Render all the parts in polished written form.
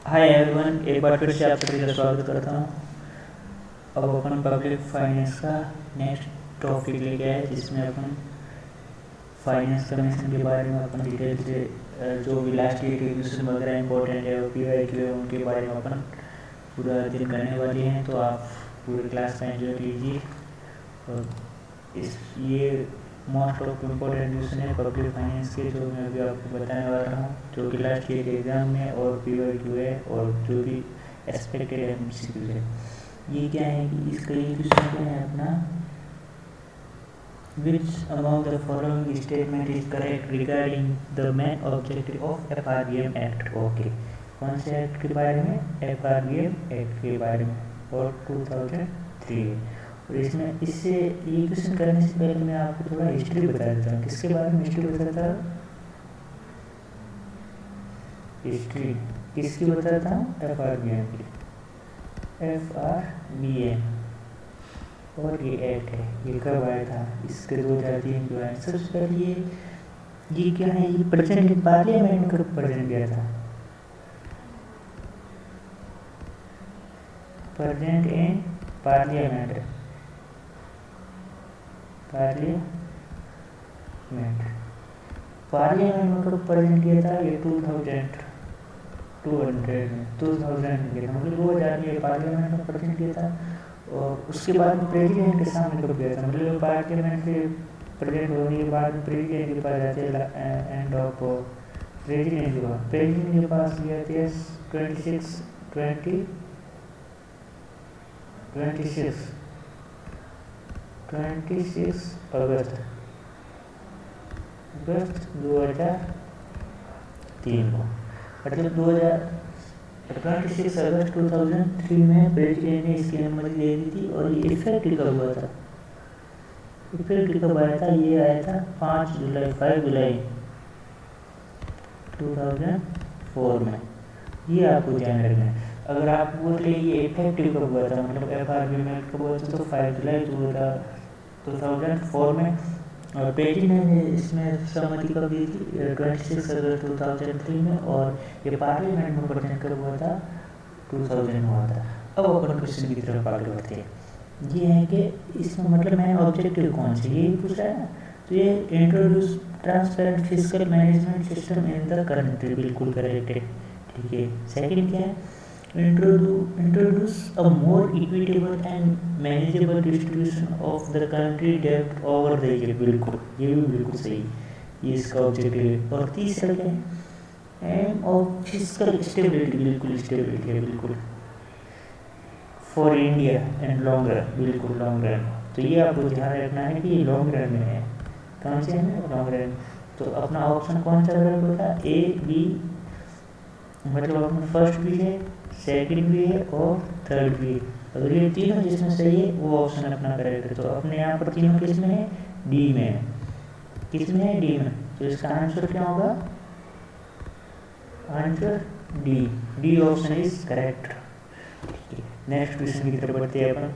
Hi everyone, एक बार फिर से आप सभी का स्वागत करता हूँ। अब अपन पब्लिक फाइनेंस का नेक्स्ट टॉपिक लेके आए, जिसमें अपन फाइनेंस कमीशन के बारे में अपन डिटेल से जो भी लास्ट ईयर के क्वेश्चन वगैरह इंपॉर्टेंट है और PYQ है उनके बारे में अपन पूरा अध्ययन करने वाले हैं। तो आप पूरे क्लास का एंजॉय कीजिए। और इस ये मोस्ट ऑफ इम्पोर्टेंट क्वेश्चन है पब्लिक फाइनेंस के, जो मैं अभी आपको बताने वाला हूँ, जो कि लास्ट ईयर के एग्जाम में और PYQ है और जो भी एक्सपेक्टेड MCQ है। ये क्या है कि इसका ये क्वेश्चन क्या है अपना, विच among the following statement is correct regarding the main objective of FRBM act. Okay, कौन से एक्ट के बारे में? FRBM एक्ट के बारे में और 2003। और इसमें इससे ये क्वेश्चन करने से पहले मैं आपको थोड़ा हिस्ट्री बता देता हूँ। किसके बारे में हिस्ट्री बताता हूँ? हिस्ट्री किसकी बताता हूँ? FRBM की। FRBM और ये एक्ट है, ये कब आया था? इसके 2003 जो है। सबसे पहले ये क्या है, ये प्रेजेंट इन पार्लियामेंट में कब प्रेजेंट किया था? प्रेजेंट इन पार्लियामेंट में कब प्रेजेंट किया था? ये 2000 में किया था, मतलब 2000 में पार्लियामेंट में प्रेजेंट किया था। और उसके बाद में प्रेसिडेंट के सामने कब गया था? मतलब पार्लियामेंट के प्रेजेंट होने के बाद प्रेसिडेंट के पास जाते हैं, एंड ऑफ प्रेसिडेंट के पास गया थे 26 अगस्त 2003 को, मतलब 26 अगस्त 2003 में प्रेसिडेंट ने इसकी अनुमति दे दी थी। और ये इफेक्ट कब हुआ था? इफेक्ट कब आया था? ये आया था 5 जुलाई 2004 में। ये आपको ध्यान रखना है। अगर आप बोल रहे ये इफेक्टिव कब हुआ था, मतलब FRBM में कब हुआ था, तो 5 जुलाई 2004 में। और प्रेसिडेंट ने इसमें सहमति कब दी थी? 26 अगस्त 2003 में। और ये पार्लियामेंट में प्रेजेंट कब हुआ था? 2000 हुआ था। अब अपन क्वेश्चन की तरफ आगे बढ़ते हैं। ये है कि इसमें मतलब मैंने ऑब्जेक्टिव कौन सी ये पूछ रहा है ना, तो ये introduce transparent physical management system in the country, बिल्कुल करेक्ट है। ठीक है। सेकंड क्या है? introduce a more equitable and manageable distribution of the country debt over the year, बिल्कुल, ये भी बिल्कुल सही, ये इसका ऑब्जेक्टिव है। और तीसरा क्या है? एम ऑफ फिजिकल स्टेबिलिटी, बिल्कुल स्टेबिलिटी है, बिल्कुल, for India and long run, बिल्कुल लॉन्ग रन। तो ये आपको ध्यान रखना है कि ये लॉन्ग रन में है। कौन से है? Long run. तो अपना ऑप्शन कौन सा होगा? A, B, मतलब अपना फर्स्ट भी है, सेकंड भी है और थर्ड भी है। अगर ये तीनों जिसमें सही है वो ऑप्शन अपना करेक्ट है। तो अपने यहाँ पर तीनों किस में है? डी में है। किस में है? डी में। तो इसका आंसर क्या होगा? Answer D option is correct. Next question की तरफ बढ़ते हैं अपन।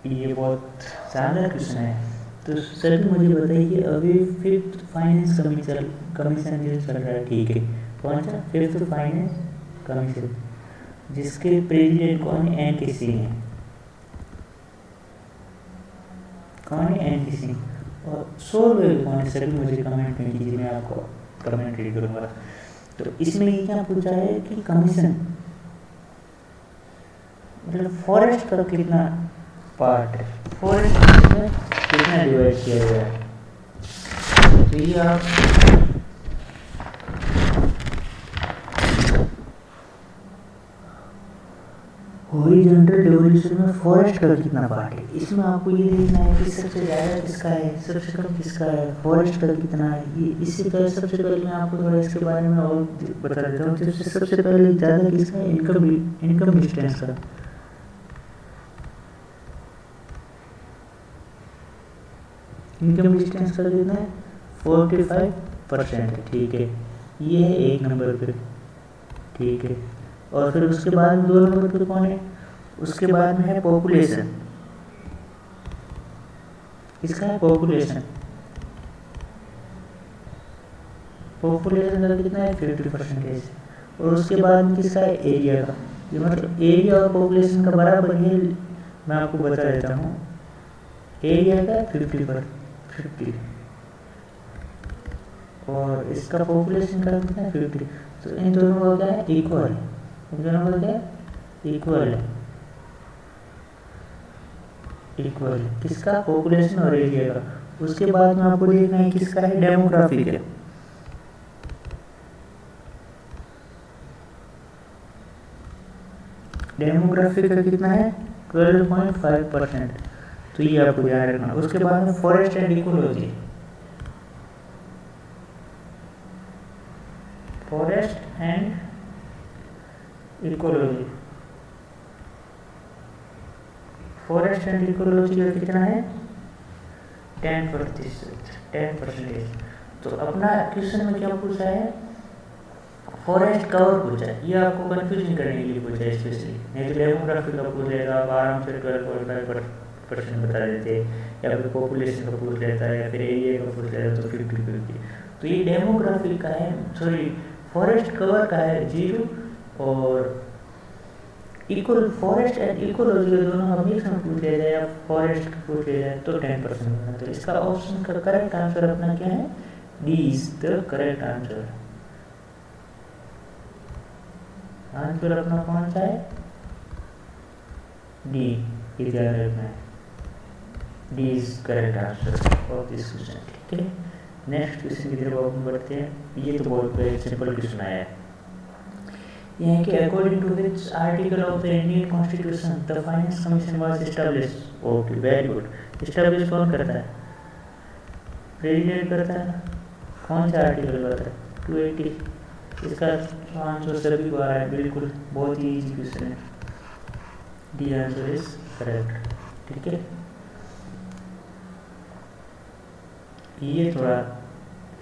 ये बहुत शानदार क्वेश्चन है। तो सर मुझे बताइए, अभी 5th फाइनेंस कमीशन जो चल रहा है, ठीक है, कौन सा? 5th फाइनेंस कमीशन, जिसके प्रेसिडेंट कौन है? NK सिंह है। कौन है? NK सिंह। और सोल्व कौन है? सभी मुझे कमेंट में कीजिए, मैं आपको कमेंट रीड करूँगा। तो इसमें ये क्या पूछा है कि कमीशन मतलब फॉरेस्ट का कितना पार्ट है, फॉरेस्ट में कितना डिवाइड किया गया है। तो ये आप हॉरिजॉन्टल डिवोल्यूशन में फॉरेस्ट का कितना पार्ट है, इसमें आपको ये देखना है कि सबसे ज़्यादा किसका है, सबसे कम किसका है, फॉरेस्ट का कितना है। ये इससे पहले सबसे पहले मैं आपको थोड़ा इसके बारे में और बता देता हूँ। जैसे सबसे पहले ज़्यादा किसका है? इनकम डिस्टेंस का। इनकम डिस्टेंस का कितना है? 45% है। ठीक है, ये है 1 नंबर पे। ठीक है। और फिर उसके बाद 2 नंबर पे कौन है? उसके बाद में है पॉपुलेशन। इसका है पॉपुलेशन। पॉपुलेशन का कितना है 50%, और उसके बाद में किसका है एरिया का। ये मतलब एरिया और पॉपुलेशन का बराबर है, मैं आपको बता देता हूँ। एरिया का 50 और इसका पॉपुलेशन का कितना है 50, तो इन दोनों का क्या है इक्वल है, इन दोनों का क्या इक्वल है, इक्वल है किसका पॉपुलेशन और एरिया का। उसके बाद में आपको देखना है किसका है डेमोग्राफी का। डेमोग्राफी का कितना है 12.5%, तो ये आपको याद रखना। उसके बाद में forest and ecology, forest and ecology, forest and ecology का कितना है 10%। तो अपना क्वेश्चन में क्या पूछा है फॉरेस्ट कवर पूछा है, ये आपको कंफ्यूजन करने के लिए पूछा है स्पेशली, नहीं तो डेमोग्राफी का पूछ लेगा आप आराम से 12.5% बता देते, या फिर पॉपुलेशन का पूछ लेता है, या फिर एरिया का पूछ लेता तो 50-50। तो ये डेमोग्राफी का है, सॉरी फॉरेस्ट कवर का है 0, और इक्वल फॉरेस्ट एंड इकोलॉजी दोनों का मिक्स में पूछ लिया जाए, फॉरेस्ट पूछ लिया जाए तो 10%। तो इसका ऑप्शन का करेक्ट आंसर अपना क्या है, D is the correct answer. Answer अपना कौन सा है, डी, ध्यान रखना है, D is correct answer of this question. ठीक है, नेक्स्ट क्वेश्चन की तरफ हम बढ़ते हैं। ये तो बहुत सिंपल क्वेश्चन आया है, यह कि according to which article of the Indian constitution the finance commission was established. Okay very good, establish कौन करता है, प्रेसिडेंट करता है। कौन सा आर्टिकल होता है 280, इसका आंसर सभी को आ रहा है, बिल्कुल बहुत ही इजी क्वेश्चन है, डी आंसर इज करेक्ट। ठीक है, ये थोड़ा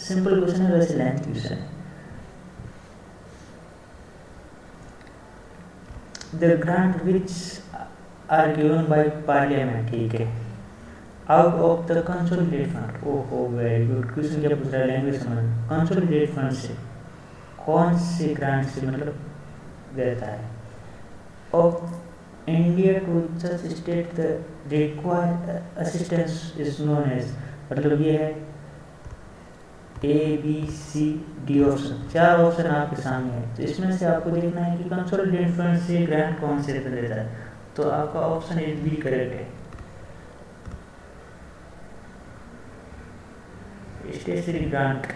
सिंपल क्वेश्चन है, वैसे लेंथ क्वेश्चन है। The grant which are given by parliament, ठीक है, out of the consolidated fund। ओहो वेरी गुड, क्वेश्चन क्या पूछ रहा है, लैंग्वेज समझ, कंसोलिडेटेड फंड से कौन से ग्रांट से मतलब देता है, of India to such state the required assistance is known as, मतलब ये है ABCD ऑप्शन, 4 ऑप्शन आपके सामने है, तो इसमें से आपको देखना है कि कंसोलिडेटेड फंड से ग्रांट कौन से देता है, तो आपका ऑप्शन इज बी करेक्ट है, स्टेशनरी ग्रांट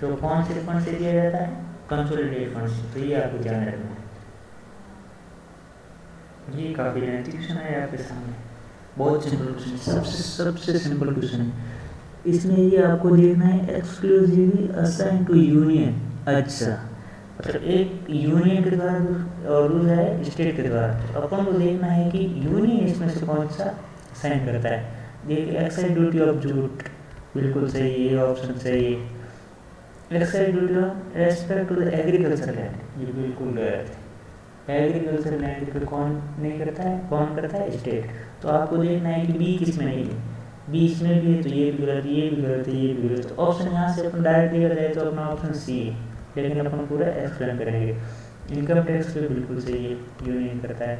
जो कौन से फंड से दिया जाता है, कंसोलिडेटेड फंड से। तो ये आपको ध्यान रखना है, ये काफी लेंथी क्वेश्चन है आपके सामने, बहुत सिंपल क्वेश्चन, सबसे सिंपल क्वेश्चन है। इसमें ये आपको देखना है एक्सक्लूसिवली असाइन टू यूनियन। अच्छा, मतलब एक यूनियन के द्वारा और दूसरा है स्टेट के द्वारा, तो अपन को देखना है कि यूनियन इसमें से कौन सा साइन करता है। देखिए एक्साइज ड्यूटी ऑफ जूट, बिल्कुल सही, ये ऑप्शन सही है। Excise duty of respect to the agriculture land, ये बिल्कुल गलत है, एग्रीकल्चर लैंड पे कौन नहीं करता है, कौन करता है, स्टेट। तो आपको देखना है कि बी किस में नहीं है, बीच में भी है, तो ये भी गलत, ये भी गलत है, ये भी गलत। तो ऑप्शन यहाँ से अपन डायरेक्ट दिया जाए तो अपना ऑप्शन सी है, लेकिन अपन पूरा एक्सप्लेन करेंगे। इनकम टैक्स पे बिल्कुल सही है, यूनियन करता है।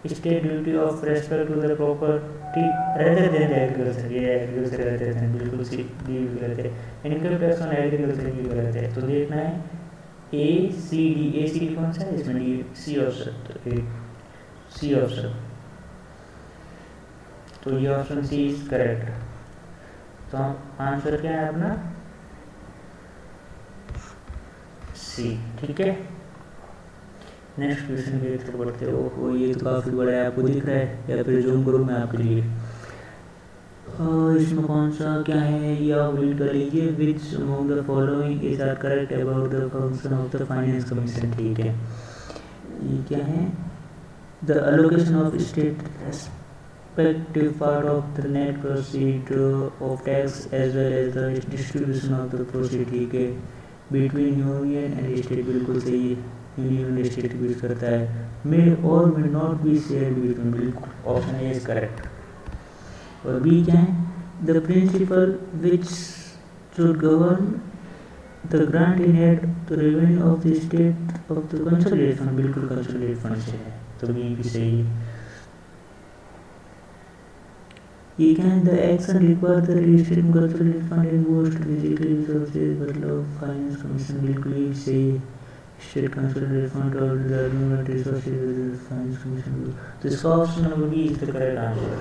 State duty of respect to the property रहते देन एग्रीकल्चर, ये एग्रीकल्चर रहते थे, बिल्कुल सी, डी भी गलत है। इनकम टैक्स ऑन एग्रीकल्चर भी गलत है, तो देखना है ACD कौन सा है इसमें, डी, सी ऑप्शन, तो सी ऑप्शन, तो ये ऑप्शन सी इज करेक्ट। तो आंसर क्या है अपना सी। ठीक है, नेक्स्ट क्वेश्चन की तरफ बढ़ते हो। ओहो ये तो काफी बड़ा है, आपको दिख रहा है, या फिर जूम करूँ मैं आपके लिए। इसमें कौन सा क्या है ये आप रीड कर लीजिए। Which among the following is are correct about the function of the finance commission. ठीक है, ये क्या है, the allocation of state respective part of the net proceed of tax as well as the distribution of the proceed, ठीक है, between union and state, बिल्कुल सही है, यूनियन एंड स्टेट यूज करता है। मे और may not be share between, बिल्कुल option A is correct. और बी क्या है, the principal which should govern the grant inherit the revenue of the state of the consolidated fund, बिल्कुल consolidated fund से है, तो ये भी सही है। ये क्या है, the action require the registration consolidated fund and ghost basically resources, मतलब फाइनेंस कमीशन बिल्कुल ही सही है। स्टेट कंसोलिडेटेड फंड और द रिसोर्सेज फाइनेंस कमीशन, तो इसका option number B is the correct answer.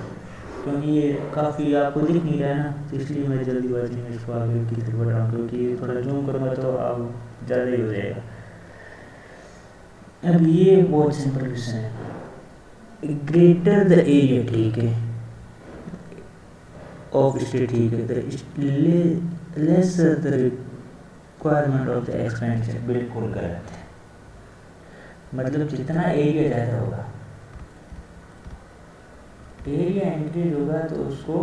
क्योंकि ये काफ़ी आपको दिख नहीं रहा है ना, तो इसलिए मैं जल्दीबाजी में इसको आगे की तरफ बढ़ रहा हूँ, क्योंकि थोड़ा जूम करूँगा तो अब ज़्यादा ही हो जाएगा। अब ये बहुत सिंपल क्वेश्चन है। ग्रेटर द एरिया, ठीक है, ऑफ स्टेट, ठीक है, the lesser the requirement of the expenditure, बिल्कुल गलत है। मतलब जितना एरिया ज़्यादा होगा, एरिया इंक्रीज होगा तो उसको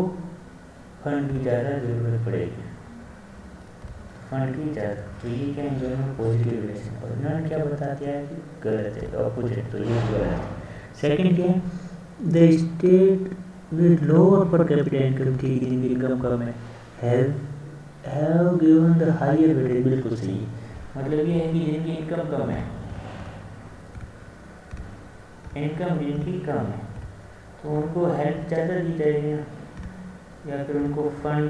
फंड की ज़्यादा ज़रूरत पड़ेगी, फंड की ज़्यादा। तो ये क्या दोनों पॉजिटिव रिलेशन, और इन्होंने क्या बता दिया है कि गलत है, ऑपोजिट, तो ये गलत है। सेकंड क्या है, the state with lower per capita income, ठीक है, जिनकी इनकम कम है, have given the higher weightage, बिल्कुल सही है। मतलब ये है कि जिनकी इनकम कम है, इनकम जिनकी कम है, तो उनको हेल्प ज़्यादा दी जाएगी, या फिर उनको फंड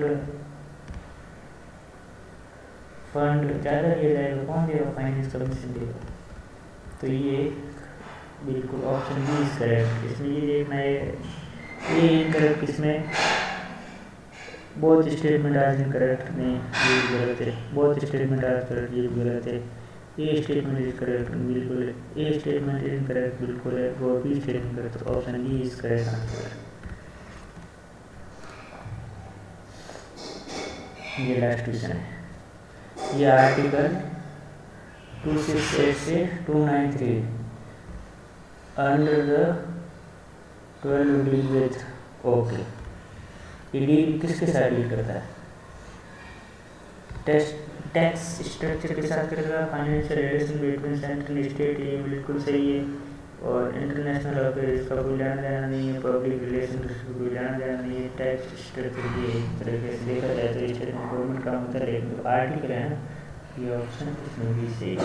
ज़्यादा दिया जाएगा। कौन देगा? फाइनेंस कमीशन देगा। तो ये बिल्कुल ऑप्शन बी इज करेक्ट। इसमें ये देखना है, ये इनकरेक्ट, इसमें बहुत स्टेटमेंट आज इनकरेक्ट में, ये गलत है। बहुत स्टेटमेंट आज करेक्ट, ये गलत है। ए स्टेटमेंट इज करेक्ट, बिल्कुल है। ए स्टेटमेंट इज करेक्ट, बिल्कुल है। और बी स्टेटमेंट करेक्ट, तो option B is correct answer. ये लास्ट क्वेश्चन है। ये आर्टिकल 268 से 293 under the 12 deal with, okay, ये डील किसके साथ डील करता है? टैक्स स्ट्रक्चर के साथ करेगा। Financial relation between central state, ये बिल्कुल सही है। और इंटरनेशनल अफेयर्स का कोई लेना देना नहीं है, पब्लिक रिलेशन का कोई लेना देना नहीं है। टैक्स स्ट्रक्चर ये एक तरीके से देखा जाए तो स्टेट में गवर्नमेंट काम होता है, लेकिन आर्टिकल है ना, ये ऑप्शन इसमें भी सही है।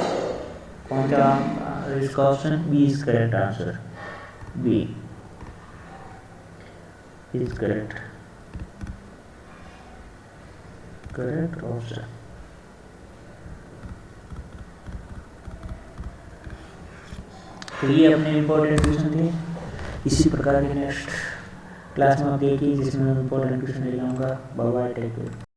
कौन सा इसका option B is correct answer, B is correct option. तो ये अपने इम्पोर्टेंट क्वेश्चन थे। इसी प्रकार के नेक्स्ट क्लास में आप देखिए, जिसमें इम्पोर्टेंट क्वेश्चन ले जाऊँगा। Bye bye, take care.